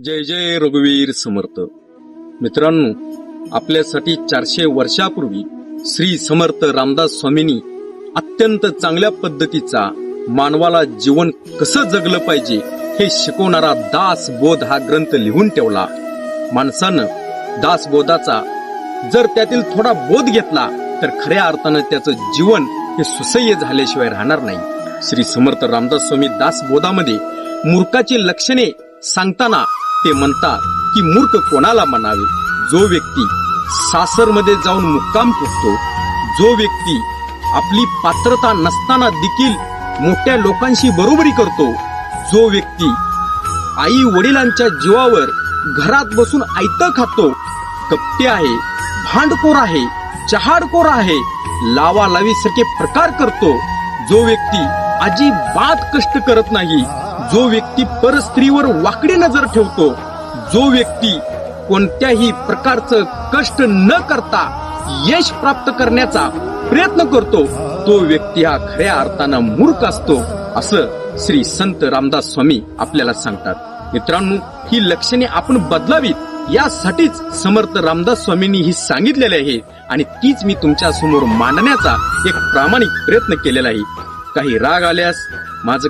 जय जय रघुवीर समर्थ. मित्रांनो, आपल्यासाठी 400 वर्षापूर्वी श्री समर्थ रामदास स्वामींनी अत्यंत चांगल्या पद्धतीचा मानवाला जीवन कसं जगलं पाहिजे हे शिकवणारा दासबोध हा ग्रंथ लिहून ठेवला. माणसानं दासबोधाचा जर त्यातील थोडा बोध घेतला तर खऱ्या अर्थानं त्याचं जीवन हे सुसह्य झाल्याशिवाय राहणार नाही. श्री समर्थ रामदास स्वामी दासबोधामध्ये मूर्खाची लक्षणे सांगताना ते म्हणतात की मूर्ख कोणाला म्हणावे? जो व्यक्ती सासरमध्ये जाऊन मुक्काम ठोकतो, जो व्यक्ती आपली पात्रता नसताना देखील मोठ्या लोकांशी बरोबरी करतो, जो व्यक्ती आई वडिलांच्या जीवावर घरात बसून आयतं खातो, कपटी आहे, भांडखोर आहे, चहाडखोर आहे, लावालावीसारखे प्रकार करतो, जो व्यक्ती अजिबात कष्ट करत नाही, जो व्यक्ती परस्त्रीवर वाकडी नजर ठेवतो, जो व्यक्ती कोणत्याही प्रकारचं कष्ट न करता यश प्राप्त करण्याचा प्रयत्न करतो, तो व्यक्ती हा खऱ्या अर्थानं मूर्ख असतो, असं श्री संत रामदास स्वामी आपल्याला सांगतात. मित्रांनो, ही लक्षणे आपण बदलावीत यासाठीच समर्थ रामदास स्वामींनी ही सांगितलेले आहे आणि तीच मी तुमच्या समोर मांडण्याचा एक प्रामाणिक प्रयत्न केलेला आहे. काही राग आल्यास माझं